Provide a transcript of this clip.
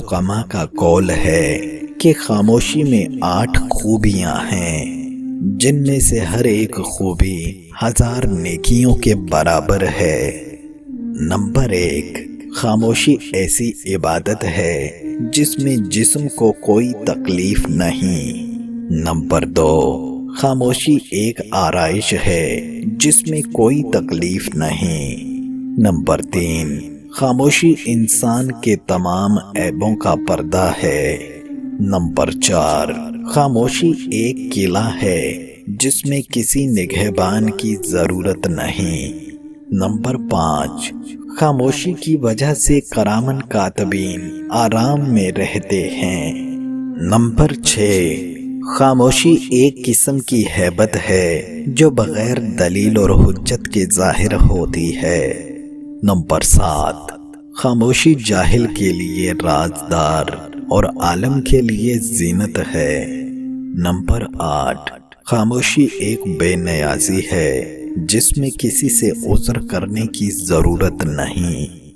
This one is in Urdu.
حکما کا قول ہے کہ خاموشی میں 8 خوبیاں ہیں، جن میں سے ہر ایک خوبی 1000 نیکیوں کے برابر ہے۔ نمبر 1، خاموشی ایسی عبادت ہے جس میں جسم کو کوئی تکلیف نہیں۔ نمبر 2، خاموشی ایک آرائش ہے جس میں کوئی تکلیف نہیں۔ نمبر 3، خاموشی انسان کے تمام عیبوں کا پردہ ہے۔ نمبر 4، خاموشی ایک قلعہ ہے جس میں کسی نگہبان کی ضرورت نہیں۔ نمبر 5، خاموشی کی وجہ سے کرامن کاتبین آرام میں رہتے ہیں۔ نمبر 6، خاموشی ایک قسم کی ہیبت ہے جو بغیر دلیل اور حجت کے ظاہر ہوتی ہے۔ نمبر 7، خاموشی جاہل کے لیے رازدار اور عالم کے لیے زینت ہے۔ نمبر 8، خاموشی ایک بے نیازی ہے جس میں کسی سے عذر کرنے کی ضرورت نہیں۔